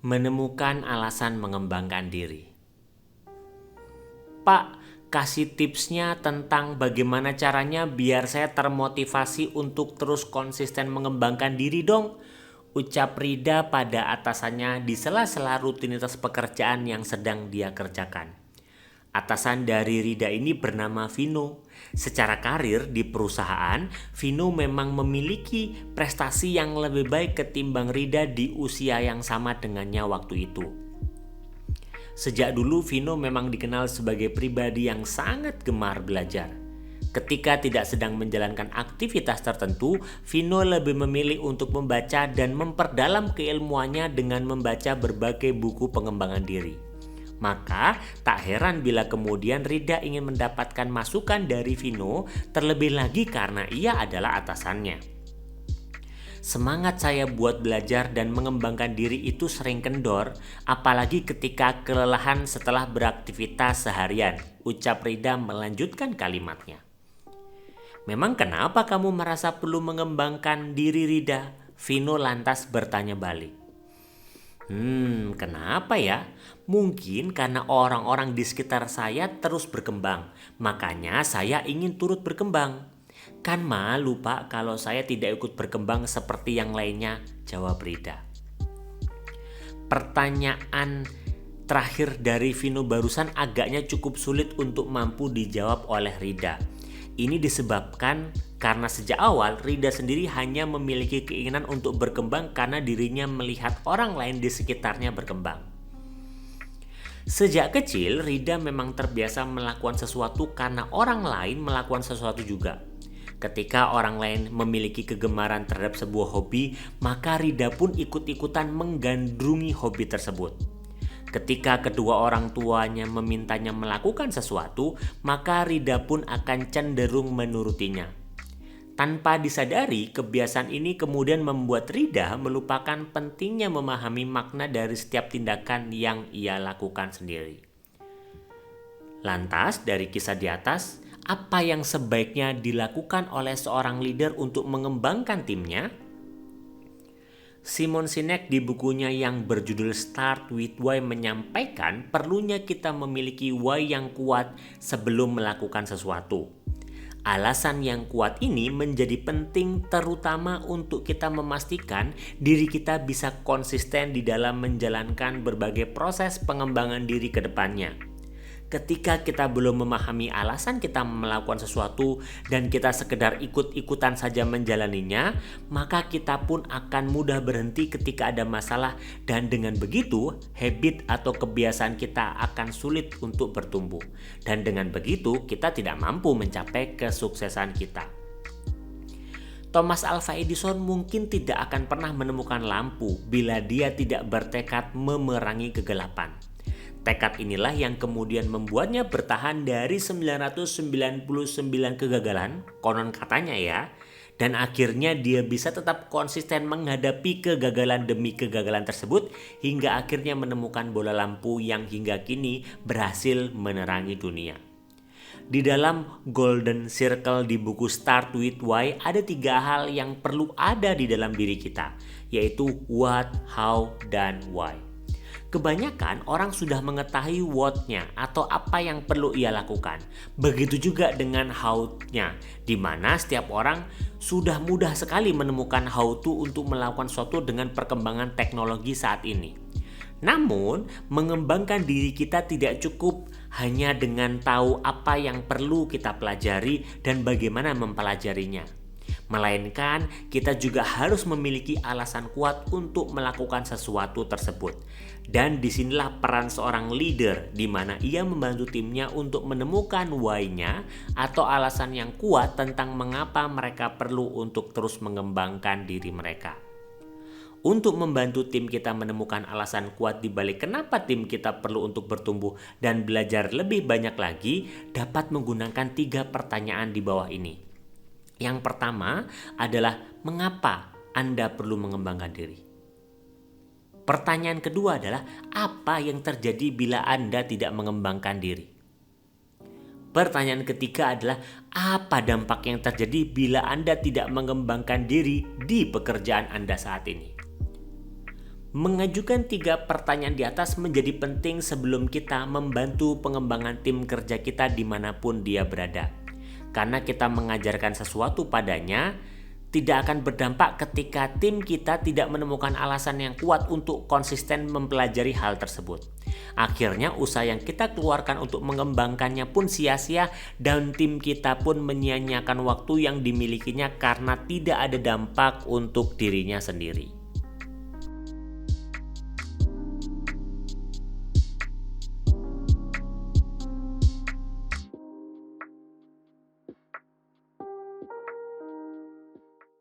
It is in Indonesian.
Menemukan alasan mengembangkan diri. Pak, kasih tipsnya tentang bagaimana caranya biar saya termotivasi untuk terus konsisten mengembangkan diri dong. Ucap Rida pada atasannya di sela-sela rutinitas pekerjaan yang sedang dia kerjakan. Atasan dari Rida ini bernama Vino. Secara karir di perusahaan, Vino memang memiliki prestasi yang lebih baik ketimbang Rida di usia yang sama dengannya waktu itu. Sejak dulu Vino memang dikenal sebagai pribadi yang sangat gemar belajar. Ketika tidak sedang menjalankan aktivitas tertentu, Vino lebih memilih untuk membaca dan memperdalam keilmuannya dengan membaca berbagai buku pengembangan diri. Maka tak heran bila kemudian Rida ingin mendapatkan masukan dari Vino, terlebih lagi karena ia adalah atasannya. Semangat saya buat belajar dan mengembangkan diri itu sering kendor, apalagi ketika kelelahan setelah beraktivitas seharian, ucap Rida melanjutkan kalimatnya. Memang kenapa kamu merasa perlu mengembangkan diri, Rida? Vino lantas bertanya balik. Kenapa ya? Mungkin karena orang-orang di sekitar saya terus berkembang, makanya saya ingin turut berkembang. Kan malu Pak kalau saya tidak ikut berkembang seperti yang lainnya, jawab Rida. Pertanyaan terakhir dari Vino barusan agaknya cukup sulit untuk mampu dijawab oleh Rida. Ini disebabkan karena sejak awal Rida sendiri hanya memiliki keinginan untuk berkembang karena dirinya melihat orang lain di sekitarnya berkembang. Sejak kecil Rida memang terbiasa melakukan sesuatu karena orang lain melakukan sesuatu juga. Ketika orang lain memiliki kegemaran terhadap sebuah hobi, maka Rida pun ikut-ikutan menggandrungi hobi tersebut. Ketika kedua orang tuanya memintanya melakukan sesuatu, maka Rida pun akan cenderung menurutinya. Tanpa disadari, kebiasaan ini kemudian membuat Rida melupakan pentingnya memahami makna dari setiap tindakan yang ia lakukan sendiri. Lantas, dari kisah di atas, apa yang sebaiknya dilakukan oleh seorang leader untuk mengembangkan timnya? Simon Sinek di bukunya yang berjudul Start with Why menyampaikan perlunya kita memiliki why yang kuat sebelum melakukan sesuatu. Alasan yang kuat ini menjadi penting terutama untuk kita memastikan diri kita bisa konsisten di dalam menjalankan berbagai proses pengembangan diri ke depannya. Ketika kita belum memahami alasan kita melakukan sesuatu dan kita sekedar ikut-ikutan saja menjalaninya, maka kita pun akan mudah berhenti ketika ada masalah dan dengan begitu habit atau kebiasaan kita akan sulit untuk bertumbuh. Dan dengan begitu kita tidak mampu mencapai kesuksesan kita. Thomas Alva Edison mungkin tidak akan pernah menemukan lampu bila dia tidak bertekad memerangi kegelapan. Tekad inilah yang kemudian membuatnya bertahan dari 999 kegagalan, konon katanya ya, dan akhirnya dia bisa tetap konsisten menghadapi kegagalan demi kegagalan tersebut hingga akhirnya menemukan bola lampu yang hingga kini berhasil menerangi dunia. Di dalam Golden Circle di buku Start with Why ada 3 hal yang perlu ada di dalam diri kita, yaitu what, how, dan why. Kebanyakan orang sudah mengetahui what-nya atau apa yang perlu ia lakukan. Begitu juga dengan how-nya, di mana setiap orang sudah mudah sekali menemukan how to untuk melakukan sesuatu dengan perkembangan teknologi saat ini. Namun, mengembangkan diri kita tidak cukup hanya dengan tahu apa yang perlu kita pelajari dan bagaimana mempelajarinya. Melainkan kita juga harus memiliki alasan kuat untuk melakukan sesuatu tersebut. Dan disinilah peran seorang leader di mana ia membantu timnya untuk menemukan why-nya atau alasan yang kuat tentang mengapa mereka perlu untuk terus mengembangkan diri mereka. Untuk membantu tim kita menemukan alasan kuat di balik kenapa tim kita perlu untuk bertumbuh dan belajar lebih banyak lagi, dapat menggunakan 3 pertanyaan di bawah ini. Yang pertama adalah mengapa Anda perlu mengembangkan diri? Pertanyaan kedua adalah apa yang terjadi bila Anda tidak mengembangkan diri? Pertanyaan ketiga adalah apa dampak yang terjadi bila Anda tidak mengembangkan diri di pekerjaan Anda saat ini? Mengajukan 3 pertanyaan di atas menjadi penting sebelum kita membantu pengembangan tim kerja kita dimanapun dia berada. Karena kita mengajarkan sesuatu padanya, tidak akan berdampak ketika tim kita tidak menemukan alasan yang kuat untuk konsisten mempelajari hal tersebut. Akhirnya usaha yang kita keluarkan untuk mengembangkannya pun sia-sia dan tim kita pun menyia-nyiakan waktu yang dimilikinya karena tidak ada dampak untuk dirinya sendiri.